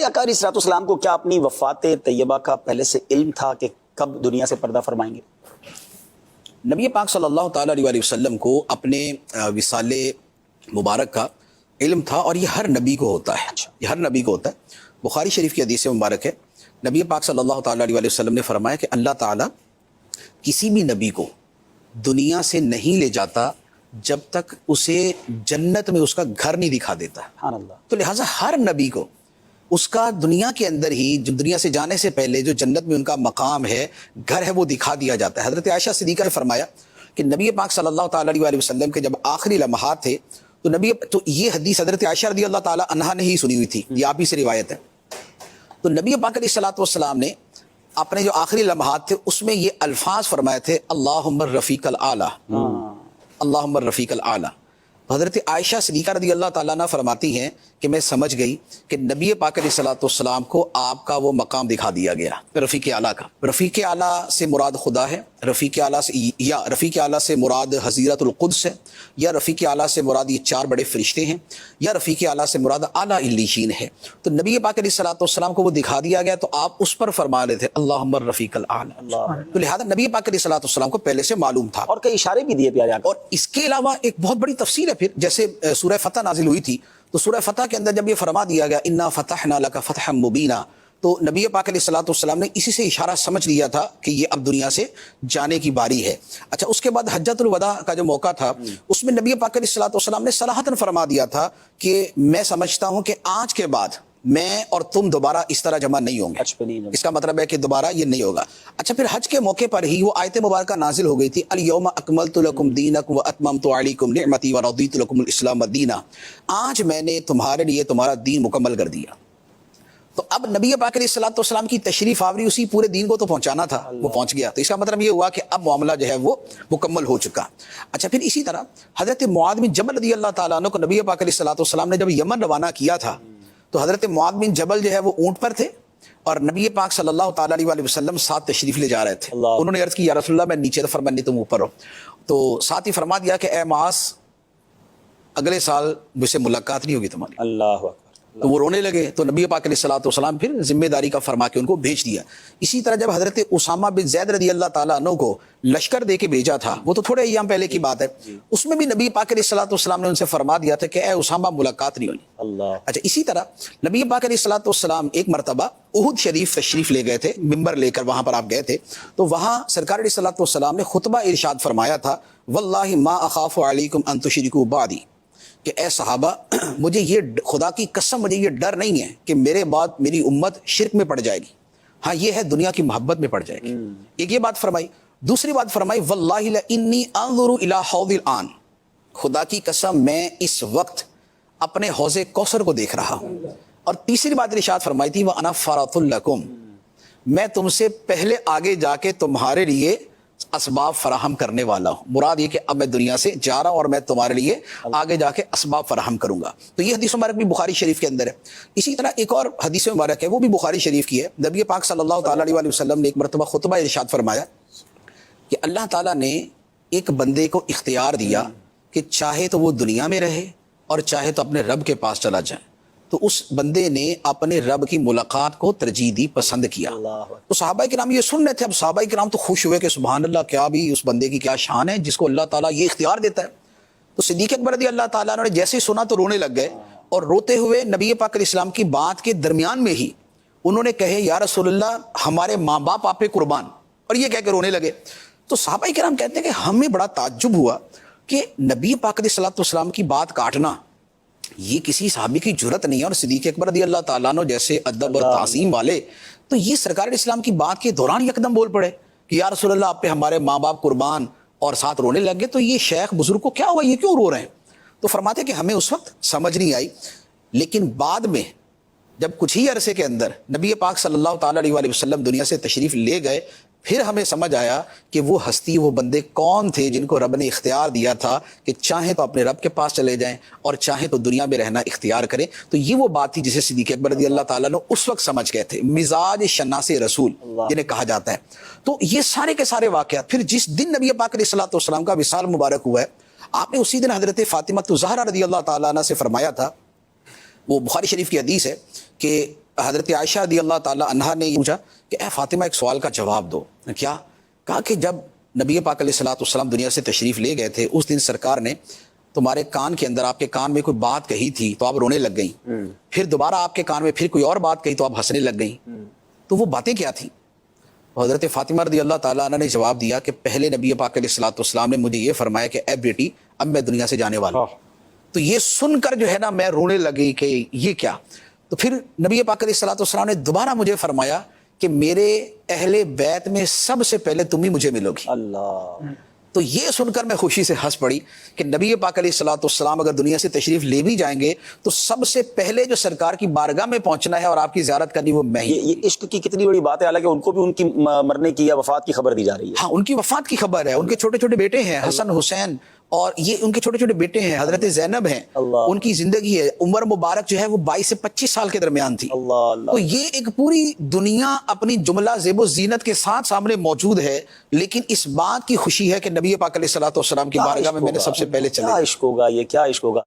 ہمارے آقا علیہ الصلوۃ والسلام کو کیا اپنی وفات طیبہ کا پہلے سے علم تھا کہ کب دنیا سے پردہ فرمائیں گے؟ نبی پاک صلی اللہ تعالیٰ علیہ وسلم کو اپنے وصال مبارک کا علم تھا، اور یہ ہر نبی کو ہوتا ہے، یہ ہر نبی کو ہوتا ہے۔ بخاری شریف کی حدیث مبارک ہے، نبی پاک صلی اللہ تعالیٰ علیہ وسلم نے فرمایا کہ اللہ تعالیٰ کسی بھی نبی کو دنیا سے نہیں لے جاتا جب تک اسے جنت میں اس کا گھر نہیں دکھا دیتا۔ سبحان اللہ۔ تو لہٰذا ہر نبی کو اس کا دنیا کے اندر ہی، جو دنیا سے جانے سے پہلے جو جنت میں ان کا مقام ہے، گھر ہے، وہ دکھا دیا جاتا ہے۔ حضرت عائشہ صدیقہ نے فرمایا کہ نبی پاک صلی اللہ تعالیٰ علیہ وسلم کے جب آخری لمحات تھے تو یہ حدیث حضرت عائشہ رضی اللہ تعالیٰ عنہا نے ہی سنی ہوئی تھی، یہ آپ ہی سے روایت ہے۔ تو نبی پاک علیہ الصلوۃ والسلام نے اپنے جو آخری لمحات تھے اس میں یہ الفاظ فرمائے تھے، اللہم الرفیق الاعلیٰ، اللہم الرفیق الاعلیٰ۔ حضرت عائشہ صدیقہ رضی اللہ تعالیٰ عنہ فرماتی ہیں کہ میں سمجھ گئی کہ نبی پاک علیہ الصلوۃ والسلام کو آپ کا وہ مقام دکھا دیا گیا، رفیق اعلیٰ کا۔ رفیق اعلیٰ سے مراد خدا ہے، رفیق اعلیٰ سے یا رفیق اعلیٰ سے مراد حضیرت القدس ہے، یا رفیق اعلیٰ سے مراد یہ 4 بڑے فرشتے ہیں، یا رفیق اعلیٰ سے مراد اعلیٰ علیین ہے۔ تو نبی پاک علیہ الصلوۃ والسلام کو وہ دکھا دیا گیا تو آپ اس پر فرما رہے تھے اللہم الرفیق الاعلیٰ۔ تو لہذا نبی پاک علیہ الصلوۃ والسلام کو پہلے سے معلوم تھا، اور کئی اشارے بھی دیے پیارے آقا۔ اور اس کے علاوہ ایک بہت بڑی تفصیل ہے پھر، جیسے سورہ فتح نازل ہوئی تھی تو سورہ فتح کے اندر جب یہ فرما دیا گیا انا فتحنا لک فتحا مبینا، تو نبی پاک علیہ الصلوۃ والسلام نے اسی سے اشارہ سمجھ لیا تھا کہ یہ اب دنیا سے جانے کی باری ہے۔ اچھا، اس کے بعد حجۃ الوداع کا جو موقع تھا اس میں نبی پاک علیہ الصلوۃ والسلام نے صراحتاً فرما دیا تھا کہ میں سمجھتا ہوں کہ آج کے بعد میں اور تم دوبارہ اس طرح جمع نہیں ہوں گے، اس کا مطلب ہے کہ دوبارہ یہ نہیں ہوگا۔ اچھا، پھر حج کے موقع پر ہی وہ آیت مبارکہ نازل ہو گئی تھی، الیوم اکملت لکم دینکم واتممت علیکم نعمتی ورضیت لکم الاسلام دینا، آج میں نے تمہارے لیے تمہارا دین مکمل کر دیا۔ تو اب نبی پاک علیہ الصلوۃ والسلام کی تشریف آوری اسی پورے دین کو تو پہنچانا تھا، وہ پہنچ گیا، تو اس کا مطلب یہ ہوا کہ اب معاملہ جو ہے وہ مکمل ہو چکا۔ اچھا، پھر اسی طرح حضرت معاذ بن جبل رضی اللہ تعالیٰ عنہ کو نبی پاک علیہ الصلوۃ والسلام نے جب یمن روانہ کیا تھا تو حضرت معاذ بن جبل جو ہے وہ اونٹ پر تھے اور نبی پاک صلی اللہ تعالیٰ علیہ وسلم ساتھ تشریف لے جا رہے تھے۔ انہوں نے عرض کی یا رسول اللہ میں نیچے، تو فرمایا نہیں تم اوپر ہو۔ تو ساتھ ہی فرما دیا کہ اے معاذ اگلے سال مجھ سے ملاقات نہیں ہوگی تمہاری۔ اللہ اکبر۔ تو وہ رونے لگے، تو نبی پاک علیہ الصلوۃ والسلام پھر ذمہ داری کا فرما کے ان کو بھیج دیا۔ اسی طرح جب حضرت اسامہ بن زید رضی اللہ تعالیٰ عنہ کو لشکر دے کے بھیجا تھا، وہ تو تھوڑے ایام پہلے کی بات ہے، اس میں بھی نبی پاک علیہ الصلوۃ والسلام نے ان سے فرما دیا تھا کہ اے اسامہ ملاقات نہیں ہونی۔ اللہ۔ اچھا، اسی طرح نبی پاک علیہ الصلوۃ والسلام ایک مرتبہ احد شریف تشریف لے گئے تھے، ممبر لے کر وہاں پر آپ گئے تھے، تو وہاں سرکار علیہ الصلوۃ والسلام نے خطبہ ارشاد فرمایا تھا، واللہ ما اخاف علیکم ان تشرکوا بعدی، کہ اے صحابہ مجھے یہ خدا کی قسم مجھے یہ ڈر نہیں ہے کہ میرے بعد میری امت شرک میں پڑ جائے گی، ہاں یہ ہے دنیا کی محبت میں پڑ جائے گی۔ ایک یہ بات فرمائی، دوسری بات فرمائی واللہ لانی انظر الی حوض الان، خدا کی قسم میں اس وقت اپنے حوض کوثر کو دیکھ رہا ہوں۔ اور تیسری بات ارشاد فرمائی تھی وانا فرۃ لکم، میں تم سے پہلے آگے جا کے تمہارے لیے اسباب فراہم کرنے والا ہوں۔ مراد یہ کہ اب میں دنیا سے جا رہا ہوں اور میں تمہارے لیے آگے جا کے اسباب فراہم کروں گا۔ تو یہ حدیث مبارک بھی بخاری شریف کے اندر ہے۔ اسی طرح ایک اور حدیث مبارک ہے، وہ بھی بخاری شریف کی ہے۔ نبی پاک صلی اللہ تعالیٰ علیہ وسلم نے ایک مرتبہ خطبہ ارشاد فرمایا کہ اللہ تعالیٰ نے ایک بندے کو اختیار دیا کہ چاہے تو وہ دنیا میں رہے اور چاہے تو اپنے رب کے پاس چلا جائے، تو اس بندے نے اپنے رب کی ملاقات کو ترجیح دی، پسند کیا۔ تو صحابہ کرام یہ سن رہے تھے، اب صحابہ کرام تو خوش ہوئے کہ سبحان اللہ، کیا بھی اس بندے کی کیا شان ہے جس کو اللہ تعالیٰ یہ اختیار دیتا ہے۔ تو صدیق اکبر رضی اللہ تعالیٰ نے جیسے ہی سنا تو رونے لگ گئے، اور روتے ہوئے نبی پاک علیہ السلام کی بات کے درمیان میں ہی انہوں نے کہے یا رسول اللہ ہمارے ماں باپ آپ پہ قربان، اور یہ کہہ کے رونے لگے۔ تو صحابہ کرام کہتے ہیں کہ ہمیں بڑا تعجب ہوا کہ نبی پاک علیہ الصلوۃ والسلام کی بات کاٹنا یہ کسی صحابی کی جرت نہیں ہے، اور صدیق اکبر رضی اللہ تعالیٰ عنہ جیسے ادب اور تعظیم والے تو یہ سرکار اسلام کی بات کے دوران یکدم بول پڑے کہ یا رسول اللہ آپ پہ ہمارے ماں باپ قربان، اور ساتھ رونے لگ گئے۔ تو یہ شیخ بزرگ کو کیا ہوا، یہ کیوں رو رہے ہیں؟ تو فرماتے کہ ہمیں اس وقت سمجھ نہیں آئی، لیکن بعد میں جب کچھ ہی عرصے کے اندر نبی پاک صلی اللہ تعالیٰ علیہ وسلم دنیا سے تشریف لے گئے، پھر ہمیں سمجھ آیا کہ وہ ہستی، وہ بندے کون تھے جن کو رب نے اختیار دیا تھا کہ چاہیں تو اپنے رب کے پاس چلے جائیں اور چاہیں تو دنیا میں رہنا اختیار کریں۔ تو یہ وہ بات تھی جسے صدیق اکبر رضی اللہ تعالیٰ نے اس وقت سمجھ گئے تھے، مزاج شناس رسول جنہیں کہا جاتا ہے۔ تو یہ سارے کے سارے واقعات پھر جس دن نبی پاک علیہ الصلوۃ والسلام کا وصال مبارک ہوا ہے، آپ نے اسی دن حضرت فاطمہ الزہرا رضی اللہ تعالیٰ عنہ سے فرمایا تھا، وہ بخاری شریف کی حدیث ہے کہ حضرت عائشہ رضی اللہ تعالی عنہا نے پوچھا کہ اے فاطمہ ایک سوال کا جواب دو. کیا؟ کہا کہ جب نبی پاک علیہ الصلوۃ والسلام دنیا سے تشریف لے گئے تھے اس دن سرکار نے تمہارے کان کے اندر، آپ کے کان میں کوئی بات کہی تھی تو آپ رونے لگ گئیں، پھر دوبارہ آپ کے کان میں پھر کوئی اور بات کہی تو آپ ہنسنے لگ گئیں، تو وہ باتیں کیا تھیں؟ حضرت فاطمہ رضی اللہ تعالیٰ عنہ نے جواب دیا کہ پہلے نبی پاک علیہ الصلوۃ والسلام نے مجھے یہ فرمایا کہ اے بیٹی اب میں دنیا سے جانے والا ہوں. تو یہ سن کر جو ہے نا میں رونے لگی کہ یہ کیا. تو پھر نبی پاک علیہ الصلوۃ والسلام نے دوبارہ مجھے فرمایا کہ میرے اہل بیت میں سب سے پہلے تم ہی مجھے ملو گی. اللہ. تو یہ سن کر میں خوشی سے ہنس پڑی کہ نبی پاک علیہ الصلوۃ والسلام اگر دنیا سے تشریف لے بھی جائیں گے تو سب سے پہلے جو سرکار کی بارگاہ میں پہنچنا ہے اور آپ کی زیارت کرنی وہ میں ہی. یہ عشق کی کتنی بڑی بات ہے، حالانکہ ان کو بھی ان کی مرنے کی یا وفات کی خبر دی جا رہی ہے. ہاں ان کی وفات کی خبر ہے، ان کے چھوٹے چھوٹے بیٹے ہیں حسن حسین، اور یہ ان کے چھوٹے چھوٹے بیٹے ہیں، حضرت زینب ہیں، اللہ. ان کی زندگی ہے. عمر مبارک جو ہے وہ 22 سے 25 سال کے درمیان تھی. اللہ اللہ. تو یہ ایک پوری دنیا اپنی جملہ زیب و زینت کے ساتھ سامنے موجود ہے، لیکن اس بات کی خوشی ہے کہ نبی پاک علیہ الصلوۃ والسلام کی بارگاہ میں نے سب سے پہلے چلے. کیا عشق ہوگا یہ، کیا عشق ہوگا.